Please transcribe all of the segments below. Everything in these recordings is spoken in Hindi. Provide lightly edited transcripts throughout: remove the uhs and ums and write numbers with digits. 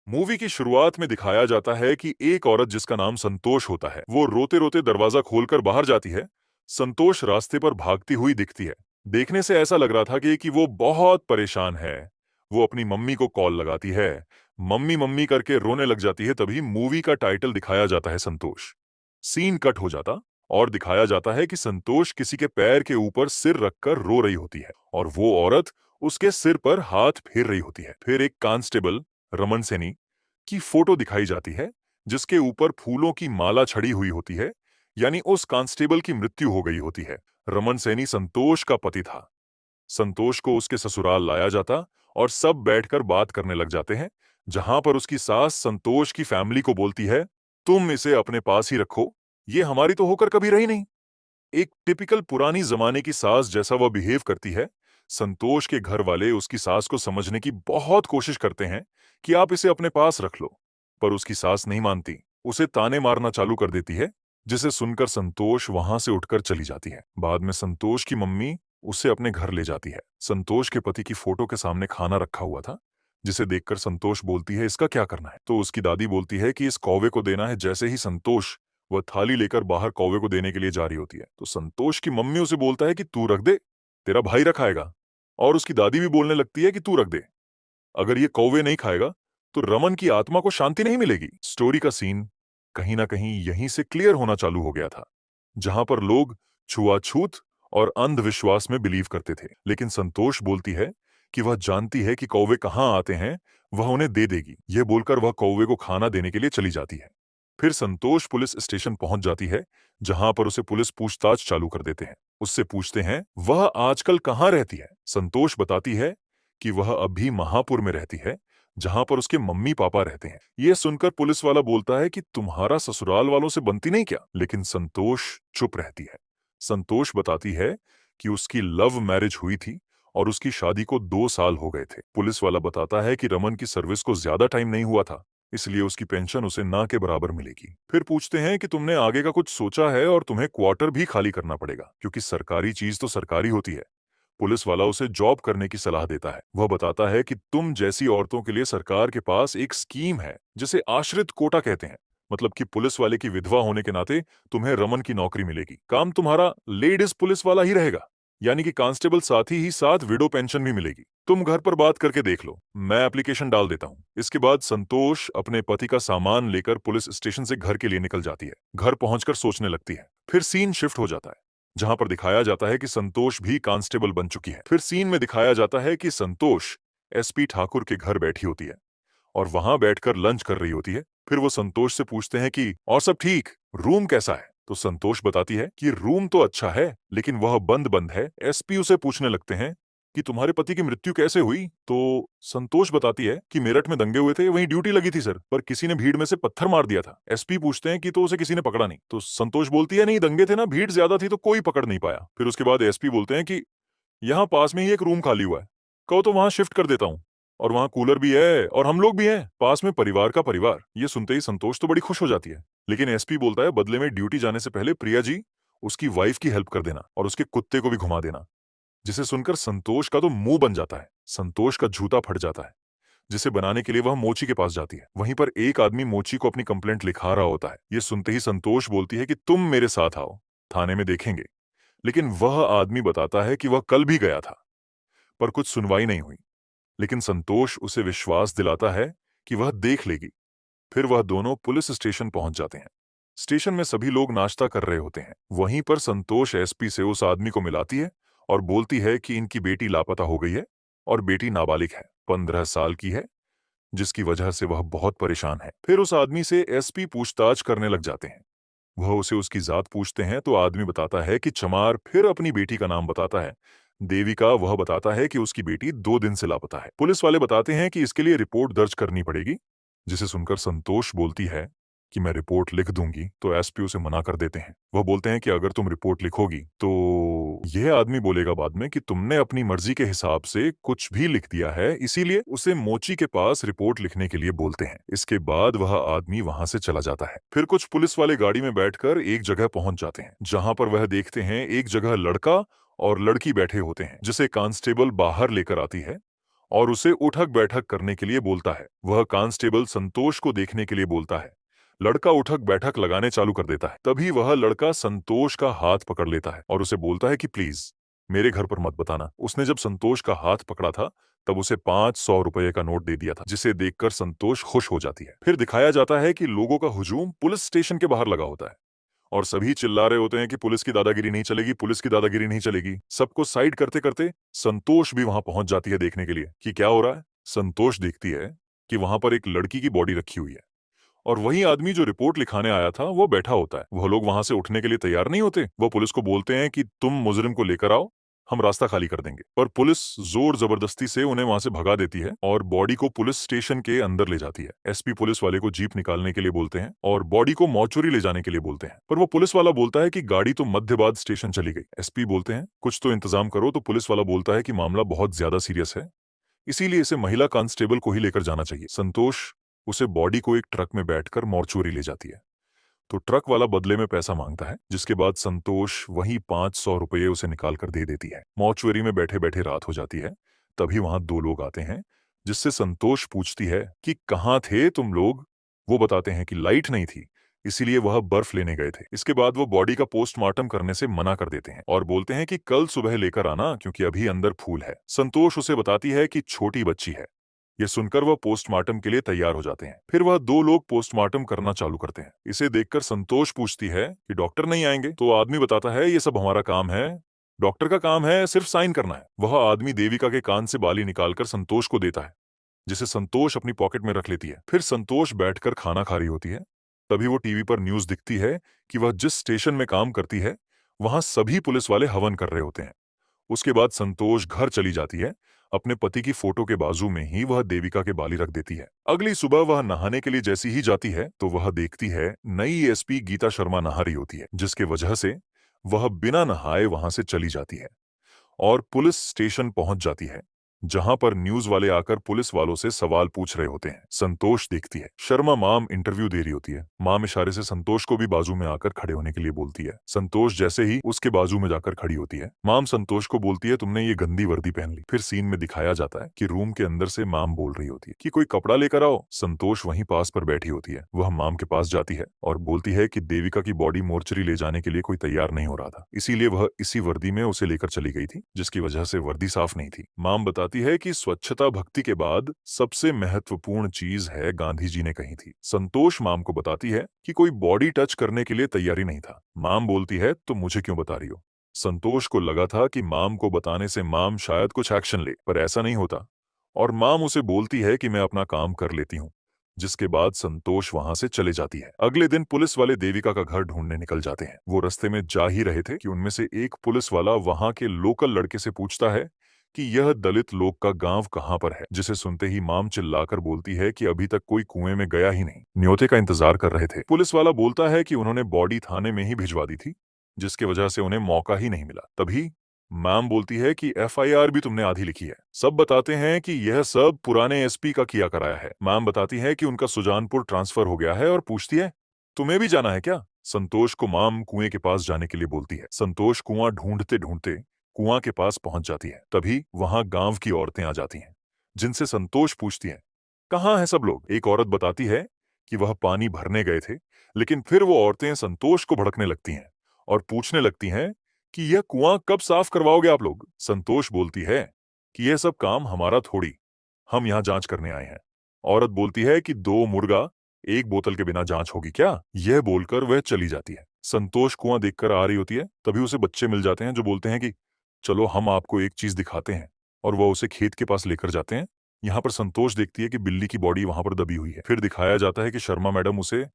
मूवी की शुरुआत में दिखाया जाता है कि एक औरत जिसका नाम संतोष होता है वो रोते रोते दरवाजा खोलकर बाहर जाती है। संतोष रास्ते पर भागती हुई दिखती है। देखने से ऐसा लग रहा था कि वो बहुत परेशान है। वो अपनी मम्मी को कॉल लगाती है। मम्मी मम्मी करके रोने लग जाती है। तभी मूवी का टाइटल दिखाया जाता है संतोष। सीन कट हो जाता और दिखाया जाता है कि संतोष किसी के पैर के ऊपर सिर रखकर रो रही होती है और वो औरत उसके सिर पर हाथ फेर रही होती है। फिर एक कांस्टेबल रमन सैनी की फोटो दिखाई जाती है जिसके ऊपर फूलों की माला छड़ी हुई होती है। यानी उस कांस्टेबल की मृत्यु हो गई होती है। रमन सैनी संतोष का पति था। संतोष को उसके ससुराल लाया जाता और सब बैठकर बात करने लग जाते हैं, जहां पर उसकी सास संतोष की फैमिली को बोलती है, तुम इसे अपने पास ही रखो, ये हमारी तो होकर कभी रही नहीं। एक टिपिकल पुरानी जमाने की सास जैसा वह बिहेव करती है। संतोष के घर वाले उसकी सास को समझने की बहुत कोशिश करते हैं कि आप इसे अपने पास रख लो, पर उसकी सास नहीं मानती। उसे ताने मारना चालू कर देती है, जिसे सुनकर संतोष वहां से उठकर चली जाती है। बाद में संतोष की मम्मी उसे अपने घर ले जाती है। संतोष के पति की फोटो के सामने खाना रखा हुआ था, जिसे देखकर संतोष बोलती है, इसका क्या करना है? तो उसकी दादी बोलती है कि इस कौवे को देना है। जैसे ही संतोष वह थाली लेकर बाहर कौवे को देने के लिए जा रही होती है तो संतोष की मम्मी उसे बोलता है कि तू रख दे, तेरा भाई रखाएगा। और उसकी दादी भी बोलने लगती है कि तू रख दे, अगर ये कौवे नहीं खाएगा तो रमन की आत्मा को शांति नहीं मिलेगी। स्टोरी का सीन कहीं ना कहीं यहीं से क्लियर होना चालू हो गया था, जहां पर लोग छुआछूत और अंधविश्वास में बिलीव करते थे, लेकिन संतोष बोलती है कि वह जानती है कि कौवे कहां आते हैं, वह उन्हें दे देगी। यह बोलकर वह कौवे को खाना देने के लिए चली जाती है। फिर संतोष पुलिस स्टेशन पहुंच जाती है, जहां पर उसे पुलिस पूछताछ चालू कर देते हैं। उससे पूछते हैं वह आजकल कहां रहती है। संतोष बताती है कि वह अभी महापुर में रहती है, जहां पर उसके मम्मी पापा रहते हैं। यह सुनकर पुलिस वाला बोलता है कि तुम्हारा ससुराल वालों से बनती नहीं क्या? लेकिन संतोष चुप रहती है। संतोष बताती है कि उसकी लव मैरिज हुई थी और उसकी शादी को 2 साल हो गए थे। पुलिस वाला बताता है कि रमन की सर्विस को ज्यादा टाइम नहीं हुआ था, इसलिए उसकी पेंशन उसे ना के बराबर मिलेगी। फिर पूछते हैं कि तुमने आगे का कुछ सोचा है और तुम्हें क्वार्टर भी खाली करना पड़ेगा, क्योंकि सरकारी चीज तो सरकारी होती है। पुलिस वाला उसे जॉब करने की सलाह देता है। वह बताता है कि तुम जैसी औरतों के लिए सरकार के पास एक स्कीम है जिसे आश्रित कोटा कहते हैं। मतलब कि पुलिस वाले की विधवा होने के नाते तुम्हें रमन की नौकरी मिलेगी। काम तुम्हारा लेडीज पुलिस वाला ही रहेगा, यानी कि कांस्टेबल साथ ही साथ विडो पेंशन भी मिलेगी। तुम घर पर बात करके देख लो, मैं एप्लीकेशन डाल देता हूँ। इसके बाद संतोष अपने पति का सामान लेकर पुलिस स्टेशन से घर के लिए निकल जाती है। घर पहुंचकर सोचने लगती है। फिर सीन शिफ्ट हो जाता है, जहां पर दिखाया जाता है कि संतोष भी कांस्टेबल बन चुकी है। फिर सीन में दिखाया जाता है कि संतोष एसपी ठाकुर के घर बैठी होती है और वहां बैठकर लंच कर रही होती है। फिर वो संतोष से पूछते हैं कि और सब ठीक, रूम कैसा है? तो संतोष बताती है कि रूम तो अच्छा है, लेकिन वह बंद बंद है। एसपी उसे पूछने लगते हैं कि तुम्हारे पति की मृत्यु कैसे हुई? तो संतोष बताती है कि मेरठ में दंगे हुए थे, वहीं ड्यूटी लगी थी सर, पर किसी ने भीड़ में से पत्थर मार दिया था। एसपी पूछते हैं कि तो उसे किसी ने पकड़ा नहीं? तो संतोष बोलती है नहीं, दंगे थे ना, भीड़ ज्यादा थी तो कोई पकड़ नहीं पाया। फिर उसके बाद एसपी बोलते हैं कि यहाँ पास में ही एक रूम खाली हुआ है, कहो तो वहां शिफ्ट कर देता हूँ, और वहां कूलर भी है और हम लोग भी हैं, पास में परिवार का परिवार। ये सुनते ही संतोष तो बड़ी खुश हो जाती है, लेकिन एसपी बोलता है बदले में ड्यूटी जाने से पहले प्रिया जी उसकी वाइफ की हेल्प कर देना और उसके कुत्ते को भी घुमा देना। जिसे सुनकर संतोष का तो मुंह बन जाता है। संतोष का जूता फट जाता है, जिसे बनाने के लिए वह मोची के पास जाती है। वहीं पर एक आदमी मोची को अपनी कंप्लेंट लिखा रहा होता है। ये सुनते ही संतोष बोलती है कि तुम मेरे साथ आओ, थाने में देखेंगे। लेकिन वह आदमी बताता है कि वह कल भी गया था, पर कुछ सुनवाई नहीं हुई। लेकिन संतोष उसे विश्वास दिलाता है कि वह देख लेगी। फिर वह दोनों पुलिस स्टेशन पहुंच जाते हैं। स्टेशन में सभी लोग नाश्ता कर रहे होते हैं। वहीं पर संतोष एसपी से उस आदमी को मिलाती है और बोलती है कि इनकी बेटी लापता हो गई है और बेटी नाबालिग है, 15 साल की है, जिसकी वजह से वह बहुत परेशान है। फिर उस आदमी से एसपी पूछताछ करने लग जाते हैं। वह उसे उसकी जात पूछते हैं तो आदमी बताता है कि चमार। फिर अपनी बेटी का नाम बताता है, देविका। वह बताता है कि उसकी बेटी 2 दिन से लापता है। पुलिस वाले बताते हैं कि इसके लिए रिपोर्ट दर्ज करनी पड़ेगी, जिसे सुनकर संतोष बोलती है कि मैं रिपोर्ट लिख दूंगी। तो एसपी उसे मना कर देते हैं। वह बोलते हैं कि अगर तुम रिपोर्ट लिखोगी तो यह आदमी बोलेगा बाद में कि तुमने अपनी मर्जी के हिसाब से कुछ भी लिख दिया है, इसीलिए उसे मोची के पास रिपोर्ट लिखने के लिए बोलते हैं। इसके बाद वह आदमी वहां से चला जाता है। फिर कुछ पुलिस वाले गाड़ी में बैठकर एक जगह पहुंच जाते हैं, जहां पर वह देखते हैं एक जगह लड़का और लड़की बैठे होते हैं, जिसे कांस्टेबल बाहर लेकर आती है और उसे उठक बैठक करने के लिए बोलता है। वह कांस्टेबल संतोष को देखने के लिए बोलता है। लड़का उठक बैठक लगाने चालू कर देता है। तभी वह लड़का संतोष का हाथ पकड़ लेता है और उसे बोलता है कि प्लीज मेरे घर पर मत बताना। उसने जब संतोष का हाथ पकड़ा था तब उसे 500 रुपए का नोट दे दिया था, जिसे देखकर संतोष खुश हो जाती है। फिर दिखाया जाता है कि लोगों का हुजूम पुलिस स्टेशन के बाहर लगा होता है और सभी चिल्ला रहे होते हैं कि पुलिस की दादागिरी नहीं चलेगी, पुलिस की दादागिरी नहीं चलेगी। सबको साइड करते करते संतोष भी वहां पहुंच जाती है देखने के लिए कि क्या हो रहा है। संतोष देखती है कि वहां पर एक लड़की की बॉडी रखी हुई है और वही आदमी जो रिपोर्ट लिखाने आया था वो बैठा होता है। वह लोग वहां से उठने के लिए तैयार नहीं होते। वो पुलिस को बोलते हैं कि तुम मुजरिम को लेकर आओ, हम रास्ता खाली कर देंगे। पर पुलिस जोर जबरदस्ती से उन्हें वहां से भगा देती है और बॉडी को पुलिस स्टेशन के अंदर ले जाती है। एसपी पुलिस वाले को जीप निकालने के लिए बोलते हैं और बॉडी को मॉर्चुरी ले जाने के लिए बोलते हैं। पर वो पुलिस वाला बोलता है कि गाड़ी तो मध्यबाद स्टेशन चली गई। एसपी बोलते हैं कुछ तो इंतजाम करो, तो पुलिस वाला बोलता है कि मामला बहुत ज्यादा सीरियस है, इसीलिए इसे महिला कांस्टेबल को ही लेकर जाना चाहिए। संतोष उसे बॉडी को एक ट्रक में बैठकर मॉर्चुरी ले जाती है। तो ट्रक वाला बदले में पैसा मांगता है, जिसके बाद संतोष वही 500 रुपये उसे निकाल कर दे देती है। मॉर्चुरी में बैठे बैठे रात हो जाती है। तभी वहां दो लोग आते हैं, जिससे संतोष पूछती है कि कहाँ थे तुम लोग। वो बताते हैं कि लाइट नहीं थी, इसीलिए वह बर्फ लेने गए थे। इसके बाद वो बॉडी का पोस्टमार्टम करने से मना कर देते हैं और बोलते हैं कि कल सुबह लेकर आना, क्योंकि अभी अंदर फूल है। संतोष उसे बताती है कि छोटी बच्ची है। ये सुनकर वह पोस्टमार्टम के लिए तैयार हो जाते हैं। फिर वह दो लोग पोस्टमार्टम करना चालू करते हैं। इसे देखकर संतोष पूछती है कि डॉक्टर नहीं आएंगे? तो आदमी बताता है ये सब हमारा काम है, डॉक्टर का काम है सिर्फ साइन करना है। वह आदमी देविका के कान से बाली निकालकर संतोष को देता है, जिसे संतोष अपनी पॉकेट में रख लेती है। फिर संतोष बैठकर खाना खा रही होती है। तभी वो टीवी पर न्यूज दिखती है कि वह जिस स्टेशन में काम करती है वहां सभी पुलिस वाले हवन कर रहे होते हैं। उसके बाद संतोष घर चली जाती है। अपने पति की फोटो के बाजू में ही वह देविका के बाली रख देती है। अगली सुबह वह नहाने के लिए जैसी ही जाती है तो वह देखती है नई एसपी गीता शर्मा नहा रही होती है, जिसके वजह से वह बिना नहाए वहां से चली जाती है और पुलिस स्टेशन पहुंच जाती है, जहां पर न्यूज वाले आकर पुलिस वालों से सवाल पूछ रहे होते हैं। संतोष देखती है शर्मा माम इंटरव्यू दे रही होती है। माम इशारे से संतोष को भी बाजू में आकर खड़े होने के लिए बोलती है। संतोष जैसे ही उसके बाजू में जाकर खड़ी होती है, माम संतोष को बोलती है तुमने ये गंदी वर्दी पहन ली। फिर सीन में दिखाया जाता है कि रूम के अंदर से माम बोल रही होती है कि कोई कपड़ा लेकर आओ। संतोष वहीं पास पर बैठी होती है। वह माम के पास जाती है और बोलती है कि देविका की बॉडी मोर्चरी ले जाने के लिए कोई तैयार नहीं हो रहा था, इसीलिए वह इसी वर्दी में उसे लेकर चली गई थी, जिसकी वजह से वर्दी साफ नहीं थी। माम बताती है कि स्वच्छता भक्ति के बाद सबसे महत्वपूर्ण चीज है, गांधी जी ने कही थी। संतोष माम को बताती है कि कोई बॉडी टच करने के लिए तैयारी नहीं था। माम बोलती है तो मुझे क्यों बता रही हो? संतोष को लगा था कि माम को बताने से माम शायद कुछ एक्शन ले, पर ऐसा नहीं होता और माम उसे बोलती है कि मैं अपना काम कर लेती हूँ, जिसके बाद संतोष वहां से चले जाती है। अगले दिन पुलिस वाले देविका का घर ढूंढने निकल जाते हैं। वो रास्ते में जा ही रहे थे कि उनमें से एक पुलिस वाला वहां के लोकल लड़के से पूछता है कि यह दलित लोग का गांव कहां पर है, जिसे सुनते ही माम चिल्लाकर बोलती है कि अभी तक कोई कुएं में गया ही नहीं, न्योते का इंतजार कर रहे थे। पुलिस वाला बोलता है कि उन्होंने बॉडी थाने में ही भिजवा दी थी, जिसकी वजह से उन्हें मौका ही नहीं मिला। तभी मैम बोलती है कि एफआईआर भी तुमने आधी लिखी है। सब बताते हैं कि यह सब पुराने एसपी का किया कराया है। मैम बताती है कि उनका सुजानपुर ट्रांसफर हो गया है और पूछती है तुम्हें भी जाना है क्या? संतोष को माम कुएं के पास जाने के लिए बोलती है। संतोष कुआं ढूंढते ढूंढते कुआं के पास पहुंच जाती है। तभी वहां गांव की औरतें आ जाती हैं, जिनसे संतोष पूछती है कहाँ है सब लोग। एक औरत बताती है कि वह पानी भरने गए थे, लेकिन फिर वो औरतें संतोष को भड़कने लगती हैं और पूछने लगती हैं कि यह कुआं कब साफ करवाओगे आप लोग? संतोष बोलती है कि यह सब काम हमारा थोड़ी, हम यहाँ जांच करने आए हैं। औरत बोलती है कि 2 मुर्गा 1 बोतल के बिना जांच होगी क्या? यह बोलकर वह चली जाती है। संतोष कुआं देखकर आ रही होती है। तभी उसे बच्चे मिल जाते हैं जो बोलते हैं कि चलो हम आपको एक चीज दिखाते हैं, और वह उसे खेत के पास लेकर जाते हैं। यहाँ पर संतोष देखती है कि बिल्ली की बॉडी वहां पर दबी हुई है। फिर दिखाया जाता है कि शर्मा मैडम उसे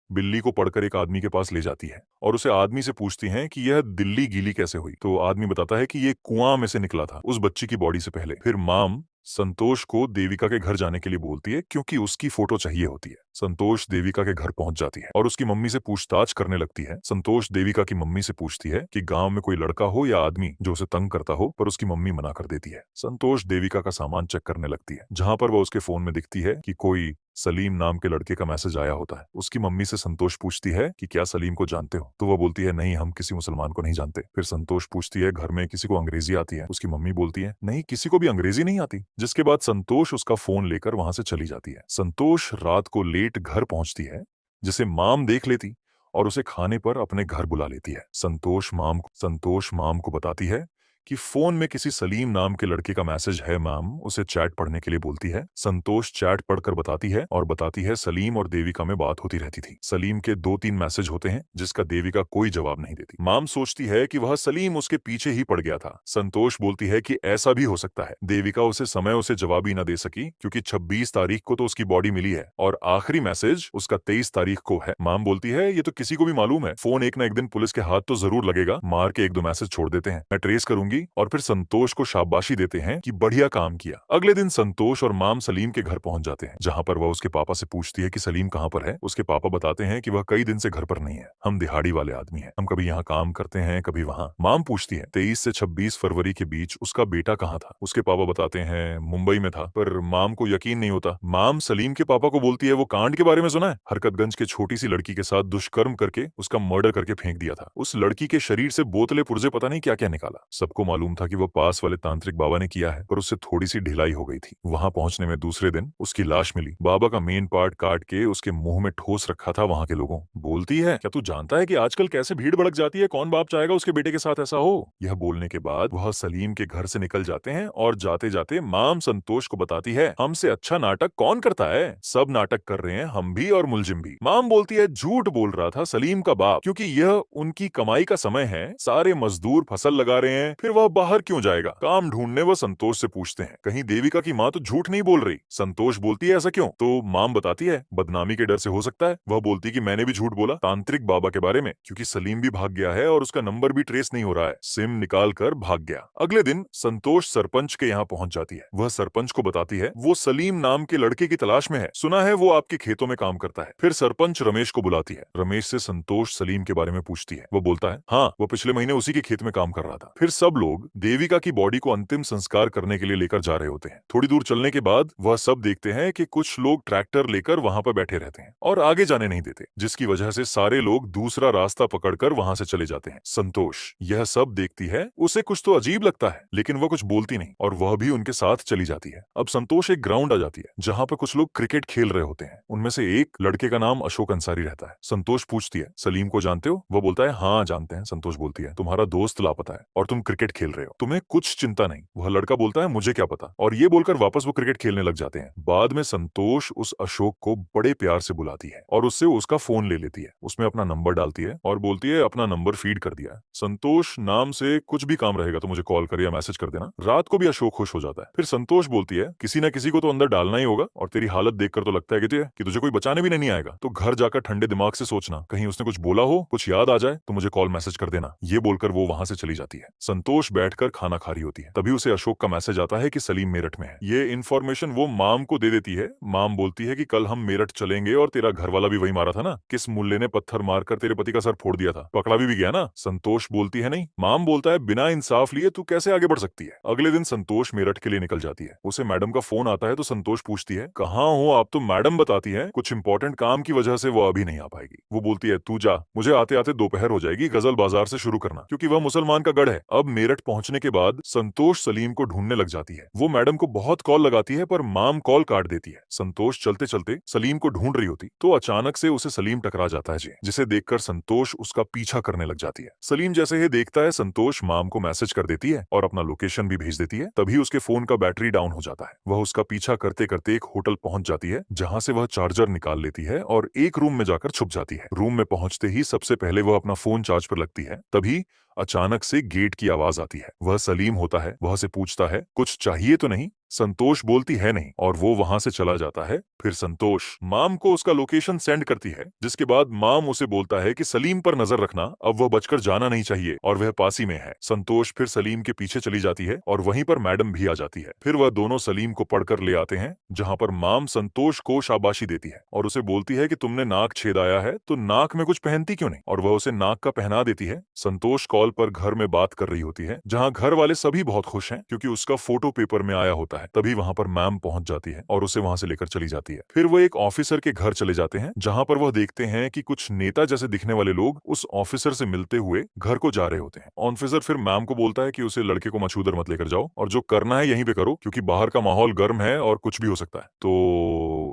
बिल्ली को पकड़कर एक आदमी के पास ले जाती है और उसे आदमी से पूछती हैं कि यह दिल्ली गीली कैसे हुई। तो आदमी बताता है कि ये कुआं में से निकला था उस बच्ची की बॉडी से पहले। फिर माम संतोष को देविका के घर जाने के लिए बोलती है, क्योंकि उसकी फोटो चाहिए होती है। संतोष देविका के घर पहुंच जाती है और उसकी मम्मी से पूछताछ करने लगती है। संतोष देविका की मम्मी से पूछती है कि गांव में कोई लड़का हो या आदमी जो उसे तंग करता हो, पर उसकी मम्मी मना कर देती है। संतोष देविका का सामान चेक करने लगती है, जहां पर वह उसके फोन में दिखती है कि कोई सलीम नाम के लड़के का मैसेज आया होता है। उसकी मम्मी से संतोष पूछती है कि क्या सलीम को जानते हो, तो वह बोलती है नहीं, हम किसी मुसलमान को नहीं जानते। फिर संतोष पूछती है घर में किसी को अंग्रेजी आती है? उसकी मम्मी बोलती है नहीं, किसी को भी अंग्रेजी नहीं आती। जिसके बाद संतोष उसका फोन लेकर वहां से चली जाती है। संतोष रात को लेट घर पहुंचती है, जिसे माम देख लेती और उसे खाने पर अपने घर बुला लेती है। संतोष माम को बताती है कि फोन में किसी सलीम नाम के लड़के का मैसेज है। माम उसे चैट पढ़ने के लिए बोलती है। संतोष चैट पढ़कर बताती है और बताती है सलीम और देविका में बात होती रहती थी। सलीम के 2-3 मैसेज होते हैं जिसका देविका कोई जवाब नहीं देती। माम सोचती है कि वह सलीम उसके पीछे ही पड़ गया था। संतोष बोलती है कि ऐसा भी हो सकता है, देविका उसे जवाब ही न दे सकी क्योंकि 26 तारीख को तो उसकी बॉडी मिली है और आखिरी मैसेज उसका 23 तारीख को है। माम बोलती है ये तो किसी को भी मालूम है, फोन एक न एक दिन पुलिस के हाथ तो जरूर लगेगा, मार के 1-2 मैसेज छोड़ देते हैं, मैं ट्रेस करूंगी। और फिर संतोष को शाबाशी देते हैं कि बढ़िया काम किया। अगले दिन संतोष और माम सलीम के घर पहुंच जाते हैं, जहां पर वह उसके पापा से पूछती है कि सलीम कहां पर है। उसके पापा बताते हैं कि वह कई दिन से घर पर नहीं है, हम दिहाड़ी वाले आदमी हैं, हम कभी यहाँ काम करते हैं कभी वहां। माम पूछती है 23 से 26 फरवरी के बीच उसका बेटा कहाँ था। उसके पापा बताते हैं मुंबई में था, पर माम को यकीन नहीं होता। माम सलीम के पापा को बोलती है वो कांड के बारे में सुना है, हरकतगंज के छोटी सी लड़की के साथ दुष्कर्म करके उसका मर्डर करके फेंक दिया था। उस लड़की के शरीर से बोतले पुर्जे पता नहीं क्या क्या निकाला। सबको मालूम था कि वो पास वाले तांत्रिक बाबा ने किया है, पर उससे थोड़ी सी ढिलाई हो गई थी। वहां पहुंचने में दूसरे दिन उसकी लाश मिली, बाबा का मेन पार्ट काट के उसके मुंह में ठोस रखा था। वहां के लोगों बोलती है क्या तू जानता है कि आजकल कैसे भीड़ भड़क जाती है, कौन बाप चाहेगा उसके बेटे के साथ ऐसा हो। यह बोलने के बाद वह सलीम के घर से निकल जाते हैं और जाते जाते माम संतोष को बताती है हमसे अच्छा नाटक कौन करता है, सब नाटक कर रहे हैं हम भी और मुलजिम भी। माम बोलती है झूठ बोल रहा था सलीम का बाप, क्योंकि यह उनकी कमाई का समय है, सारे मजदूर फसल लगा रहे हैं, फिर वह बाहर क्यों जाएगा। काम ढूंढने वह संतोष से पूछते हैं कहीं देविका की माँ तो झूठ नहीं बोल रही। संतोष बोलती है ऐसा क्यों, तो माम बताती है बदनामी के डर से हो सकता है। वह बोलती कि मैंने भी झूठ बोला तांत्रिक बाबा के बारे में, क्योंकि सलीम भी भाग गया है और उसका नंबर भी ट्रेस नहीं हो रहा है, सिम निकाल कर भाग गया। अगले दिन संतोष सरपंच के यहाँ पहुंच जाती है। वह सरपंच को बताती है वो सलीम नाम के लड़के की तलाश में है, सुना है वो आपके खेतों में काम करता है। फिर सरपंच रमेश को बुलाती है। रमेश से संतोष सलीम के बारे में पूछती है। वो बोलता है हाँ, वो पिछले महीने उसी के खेत में काम कर रहा था। फिर सब लोग देविका की बॉडी को अंतिम संस्कार करने के लिए लेकर जा रहे होते हैं। थोड़ी दूर चलने के बाद वह सब देखते हैं कि कुछ लोग ट्रैक्टर लेकर वहां पर बैठे रहते हैं और आगे जाने नहीं देते, जिसकी वजह से सारे लोग दूसरा रास्ता पकड़कर वहां से चले जाते हैं। संतोष यह सब देखती है, उसे कुछ तो अजीब लगता है, लेकिन वह कुछ बोलती नहीं और वह भी उनके साथ चली जाती है। अब संतोष एक ग्राउंड आ जाती है जहां पर कुछ लोग क्रिकेट खेल रहे होते हैं। उनमें से एक लड़के का नाम अशोक अंसारी रहता है। संतोष पूछती है सलीम को जानते हो? वो बोलता है हाँ जानते हैं। संतोष बोलती है तुम्हारा दोस्त लापता है और तुम क्रिकेट खेल रहे हो, तुम्हें कुछ चिंता नहीं। वह लड़का बोलता है मुझे क्या पता, और ये बोलकर वापस वो क्रिकेट खेलने लग जाते हैं। बाद में संतोष उस अशोक को बड़े प्यार से बुलाती है और उससे उसका फोन ले लेती है, उसमें अपना नंबर डालती है और बोलती है अपना नंबर फीड कर दिया है, संतोष नाम से कुछ भी काम रहेगा तो मुझे कॉल कर या मैसेज कर देना। रात को भी अशोक खुश हो जाता है। फिर संतोष बोलती है किसी न किसी को तो अंदर डालना ही होगा, और तेरी हालत देखकर तो लगता है कि तुझे कोई बचाने भी नहीं आएगा, तो घर जाकर ठंडे दिमाग से सोचना, कहीं उसने कुछ बोला हो, कुछ याद आ जाए तो मुझे कॉल मैसेज कर देना। ये बोलकर वो वहां से चली जाती है। संतोष बैठकर खाना खा रही होती है, तभी उसे अशोक का मैसेज आता है कि सलीम मेरठ में है। ये इन्फॉर्मेशन वो माम को दे देती है। माम बोलती है कि कल हम मेरठ चलेंगे और तेरा घर वाला भी वही मारा था ना, किस मुल्ले ने पत्थर मारकर तेरे पति का सर फोड़ दिया था, पकड़ा भी गया ना। संतोष बोलती है नहीं। माम बोलता है बिना इंसाफ लिए तू कैसे आगे बढ़ सकती है। अगले दिन संतोष मेरठ के लिए निकल जाती है। उसे मैडम का फोन आता है तो संतोष पूछती है कहाँ हो आप, तो मैडम बताती है कुछ इंपॉर्टेंट काम की वजह से वो अभी नहीं आ पाएगी। वो बोलती है तू जा, मुझे आते आते दोपहर हो जाएगी, गजल बाजार से शुरू करना, क्योंकि वह मुसलमान का गढ़ है। अब मेरठ पहुंचने के बाद संतोष सलीम को ढूंढने लग जाती है। वो मैडम को बहुत कॉल लगाती है पर माम कॉल काट देती है। संतोष चलते चलते सलीम को ढूंढ रही होती तो अचानक से उसे सलीम टकरा जाता है, जिसे देखकर संतोष उसका पीछा करने लग जाती है। सलीम जैसे ही देखता है संतोष माम को मैसेज कर देती है और अपना लोकेशन भी भेज देती है। तभी उसके फोन का बैटरी डाउन हो जाता है। वह उसका पीछा करते करते एक होटल पहुंच जाती है, जहां से वह चार्जर निकाल लेती है और एक रूम में जाकर छुप जाती है। रूम में पहुंचते ही सबसे पहले वह अपना फोन चार्ज पर लगती है, तभी अचानक से गेट की आवाज आती है। वह सलीम होता है। वह से पूछता है कुछ चाहिए तो नहीं। संतोष बोलती है नहीं और वो वहां से चला जाता है। फिर संतोष माम को उसका लोकेशन सेंड करती है, जिसके बाद माम उसे बोलता है कि सलीम पर नजर रखना, अब वह बचकर जाना नहीं चाहिए और वह पास ही में है। संतोष फिर सलीम के पीछे चली जाती है और वहीं पर मैडम भी आ जाती है। फिर वह दोनों सलीम को पढ़कर ले आते हैं, जहां पर माम संतोष को शाबाशी देती है और उसे बोलती है कि तुमने नाक छेदाया है तो नाक में कुछ पहनती क्यों नहीं, और वह उसे नाक का पहना देती है। संतोष कॉल पर घर में बात कर रही होती है, जहां घर वाले सभी बहुत खुश हैं क्योंकि उसका फोटो पेपर में आया होता है। है। तभी वहां पर मैम पहुंच जाती है और उसे वहां से लेकर चली जाती है। फिर वो एक ऑफिसर के घर चले जाते हैं, जहां पर वह देखते हैं कि कुछ नेता जैसे दिखने वाले लोग उस ऑफिसर से मिलते हुए घर को जा रहे होते हैं। ऑफिसर फिर मैम को बोलता है कि उसे लड़के को मछूदर मत लेकर जाओ और जो करना है यहीं पे करो, क्योंकि बाहर का माहौल गर्म है और कुछ भी हो सकता है। तो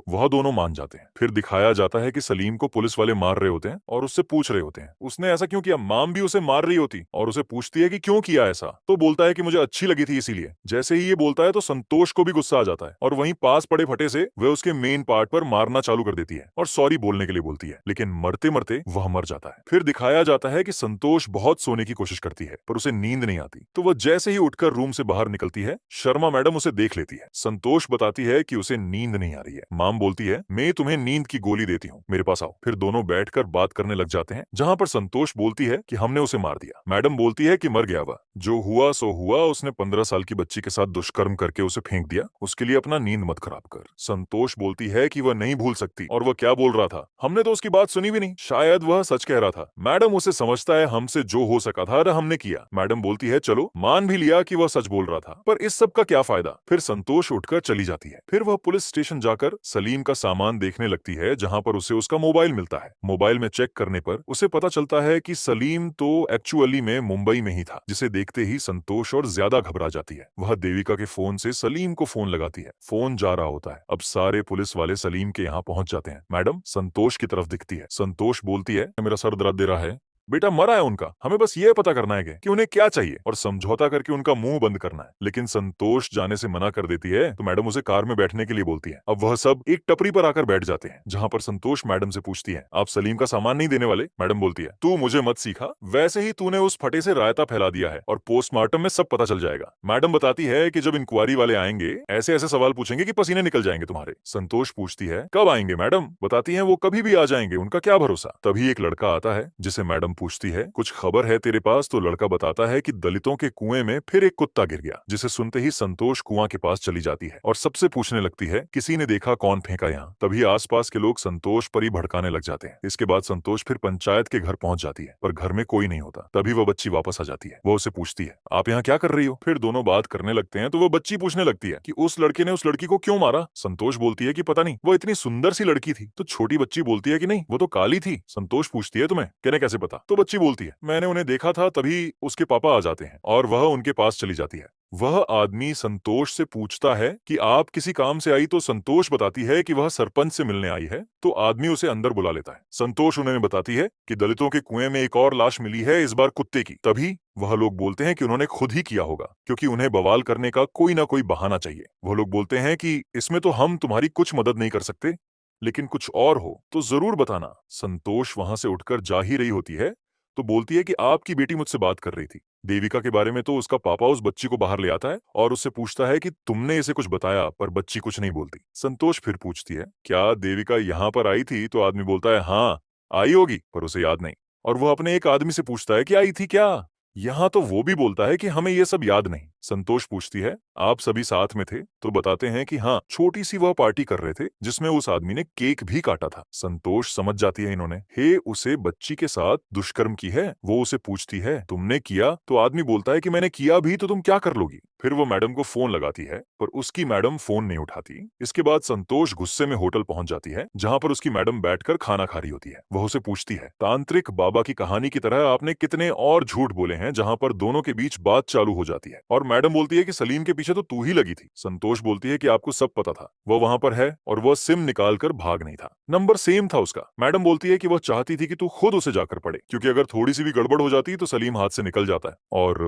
वह दोनों मान जाते हैं। फिर दिखाया जाता है कि सलीम को पुलिस वाले मार रहे होते हैं और उससे पूछ रहे होते हैं उसने ऐसा क्यों किया। मैम भी उसे मार रही होती और उसे पूछती है कि क्यों किया ऐसा, तो बोलता है कि मुझे अच्छी लगी थी इसीलिए। जैसे ही ये बोलता है तो संतोष को भी गुस्सा आ जाता है और वहीं पास पड़े फटे से वह उसके मेन पार्ट पर मारना चालू कर देती है और सॉरी बोलने के लिए बोलती है, लेकिन मरते मरते वह मर जाता है। फिर दिखाया जाता है कि संतोष बहुत सोने की कोशिश करती है पर उसे नींद नहीं आती, तो वह जैसे ही उठकर रूम से बाहर निकलती है, शर्मा मैडम उसे देख लेती है। संतोष बताती है कि उसे नींद नहीं आ रही है। माम बोलती है मैं तुम्हें नींद की गोली देती हूँ, मेरे पास आओ। फिर दोनों बैठकर बात करने लग जाते हैं, जहां पर संतोष बोलती है कि हमने उसे मार दिया। मैडम बोलती है कि मर गया वह, जो हुआ सो हुआ, उसने 15 साल की बच्ची के साथ दुष्कर्म करके उसे फेंक दिया, उसके लिए अपना नींद मत खराब कर। संतोष बोलती है कि वह नहीं भूल सकती और वह क्या बोल रहा था, हमने तो उसकी बात सुनी भी नहीं, शायद वह सच कह रहा था। मैडम उसे समझता है हमसे जो हो सका था हमने किया। मैडम बोलती है चलो मान भी लिया कि वह सच बोल रहा था, पर इस सब का क्या फायदा। फिर संतोष उठकर चली जाती है। फिर वह पुलिस स्टेशन जाकर सलीम का सामान देखने लगती है, जहां पर उसे उसका मोबाइल मिलता है। मोबाइल में चेक करने पर उसे पता चलता है कि सलीम तो एक्चुअली में मुंबई में ही था, जिसे देखते ही संतोष और ज्यादा घबरा जाती है। वह देविका के फोन से सलीम को फोन लगाती है। फोन जा रहा होता है। अब सारे पुलिस वाले सलीम के यहाँ पहुंच जाते हैं। मैडम संतोष की तरफ दिखती है। संतोष बोलती है मेरा सर दर्द दे रहा है। बेटा मरा है उनका, हमें बस ये पता करना है कि उन्हें क्या चाहिए और समझौता करके उनका मुंह बंद करना है। लेकिन संतोष जाने से मना कर देती है, तो मैडम उसे कार में बैठने के लिए बोलती है। अब वह सब एक टपरी पर आकर बैठ जाते हैं, जहां पर संतोष मैडम से पूछती है आप सलीम का सामान नहीं देने वाले। मैडम बोलती है तू मुझे मत सिखा, वैसे ही तूने उस फटे से रायता फैला दिया है और पोस्टमार्टम में सब पता चल जाएगा। मैडम बताती है कि जब इंक्वायरी वाले आएंगे ऐसे ऐसे सवाल पूछेंगे कि पसीने निकल जाएंगे तुम्हारे। संतोष पूछती है कब आएंगे मैडम। बताती है वो कभी भी आ जाएंगे, उनका क्या भरोसा। तभी एक लड़का आता है, जिसे मैडम पूछती है कुछ खबर है तेरे पास, तो लड़का बताता है कि दलितों के कुएं में फिर एक कुत्ता गिर गया, जिसे सुनते ही संतोष कुआं के पास चली जाती है और सबसे पूछने लगती है किसी ने देखा कौन फेंका यहाँ। तभी आसपास के लोग संतोष पर ही भड़काने लग जाते हैं। इसके बाद संतोष फिर पंचायत के घर पहुंच जाती है, पर घर में कोई नहीं होता। तभी वह बच्ची वापस आ जाती है। वो उसे पूछती है आप यहाँ क्या कर रही हो। फिर दोनों बात करने लगते हैं, तो वो बच्ची पूछने लगती है कि उस लड़के ने उस लड़की को क्यों मारा। संतोष बोलती है कि पता नहीं, वो इतनी सुंदर सी लड़की थी। तो छोटी बच्ची बोलती है कि नहीं, वो तो काली थी। संतोष पूछती है तुम्हें कहने कैसे पता। तो बच्ची बोलती है मैंने उन्हें देखा था। तभी उसके पापा आ जाते हैं और वह उनके पास चली जाती है। वह आदमी संतोष से पूछता है कि आप किसी काम से आई, तो संतोष बताती है कि वह सरपंच से मिलने आई है। तो आदमी उसे अंदर बुला लेता है। संतोष उन्हें बताती है कि दलितों के कुएं में एक और लाश मिली है, इस बार कुत्ते की। तभी वह लोग बोलते हैं कि उन्होंने खुद ही किया होगा, क्योंकि उन्हें बवाल करने का कोई ना कोई बहाना चाहिए। वह लोग बोलते हैं कि इसमें तो हम तुम्हारी कुछ मदद नहीं कर सकते, लेकिन कुछ और हो तो जरूर बताना। संतोष वहां से उठकर जा ही रही होती है, तो बोलती है कि आपकी बेटी मुझसे बात कर रही थी देविका के बारे में। तो उसका पापा उस बच्ची को बाहर ले आता है और उससे पूछता है कि तुमने इसे कुछ बताया, पर बच्ची कुछ नहीं बोलती। संतोष फिर पूछती है क्या देविका यहाँ पर आई थी। तो आदमी बोलता है हाँ आई होगी, पर उसे याद नहीं। और वह अपने एक आदमी से पूछता है कि आई थी क्या यहाँ। तो वो भी बोलता है कि हमें ये सब याद नहीं। संतोष पूछती है आप सभी साथ में थे। तो बताते हैं कि हाँ, छोटी सी वह पार्टी कर रहे थे, जिसमें उस आदमी ने केक भी काटा था। संतोष समझ जाती है इन्होंने हे उसे बच्ची के साथ दुष्कर्म की है। वो उसे पूछती है तुमने किया। तो आदमी बोलता है कि मैंने किया भी, तो तुम क्या कर लोगी। फिर वो मैडम को फोन लगाती है, पर उसकी मैडम फोन नहीं उठाती। इसके बाद संतोष गुस्से में होटल पहुंच जाती है, जहां पर उसकी मैडम बैठकर खाना खा रही होती है। वह उसे पूछती है तांत्रिक बाबा की कहानी की तरह आपने कितने और झूठ बोले हैं, जहां पर दोनों के बीच बात चालू हो जाती है। और मैडम बोलती है कि सलीम के पीछे तो तू ही लगी थी। संतोष बोलती है कि आपको सब पता था, वो वहां पर है और वह सिम निकाल कर भाग नहीं था, नंबर सेम था उसका। मैडम बोलती है कि वह चाहती थी कि तू खुद उसे जाकर पढ़े, क्योंकि अगर थोड़ी सी भी गड़बड़ हो जाती तो सलीम हाथ से निकल जाता है और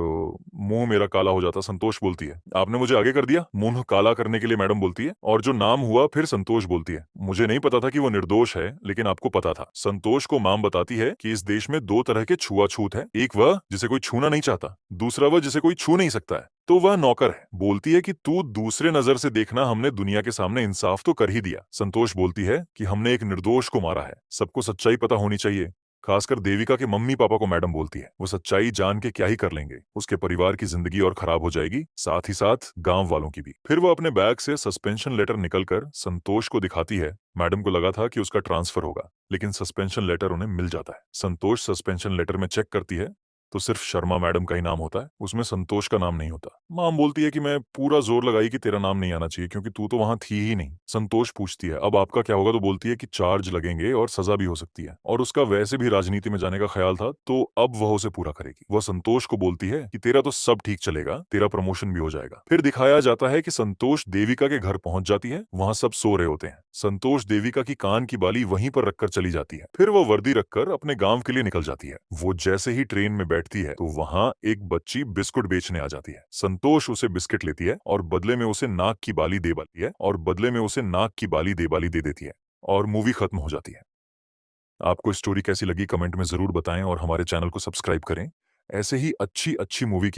मुंह मेरा काला हो जाता। संतोष बोलती है आपने मुझे आगे कर दिया। मुंह काला करने के लिए मैडम बोलती है और जो नाम हुआ। फिर संतोष बोलती है मुझे नहीं पता था कि वो निर्दोष है, लेकिन आपको पता था। संतोष को माम बताती है कि इस देश में दो तरह के छुआछूत है, एक वह जिसे कोई छूना नहीं चाहता, दूसरा वह जिसे कोई छू नहीं सकता है। तो वह नौकर है। बोलती है कि तू दूसरे नजर से देखना, हमने दुनिया के सामने इंसाफ तो कर ही दिया। संतोष बोलती है कि हमने एक निर्दोष को मारा है, सबको सच्चाई पता होनी चाहिए, खासकर देविका के मम्मी पापा को। मैडम बोलती है वो सच्चाई जान के क्या ही कर लेंगे, उसके परिवार की जिंदगी और खराब हो जाएगी, साथ ही साथ गांव वालों की भी। फिर वो अपने बैग से सस्पेंशन लेटर निकलकर संतोष को दिखाती है। मैडम को लगा था कि उसका ट्रांसफर होगा, लेकिन सस्पेंशन लेटर उन्हें मिल जाता है। संतोष सस्पेंशन लेटर में चेक करती है तो सिर्फ शर्मा मैडम का ही नाम होता है, उसमें संतोष का नाम नहीं होता। मॉम बोलती है कि मैं पूरा जोर लगाई कि तेरा नाम नहीं आना चाहिए क्योंकि तू तो वहां थी ही नहीं। संतोष पूछती है अब आपका क्या होगा, तो बोलती है कि चार्ज लगेंगे और सजा भी हो सकती है, और उसका वैसे भी राजनीति में जाने का ख्याल था तो अब वह उसे पूरा करेगी। वह संतोष को बोलती है कि तेरा तो सब ठीक चलेगा, तेरा प्रमोशन भी हो जाएगा। फिर दिखाया जाता है कि संतोष देविका के घर पहुंच जाती है, वहां सब सो रहे होते हैं। संतोष देविका की कान की बाली वहीं पर रखकर चली जाती है। फिर वो वर्दी रखकर अपने गांव के लिए निकल जाती है। वो जैसे ही ट्रेन में बैठती है तो वहां एक बच्ची बिस्कुट बेचने आ जाती है। संतोष उसे बिस्किट लेती है और बदले में उसे नाक की बाली दे देती है और मूवी खत्म हो जाती है। आपको स्टोरी कैसी लगी कमेंट में जरूर बताएं और हमारे चैनल को सब्सक्राइब करें। ऐसे ही अच्छी अच्छी मूवी की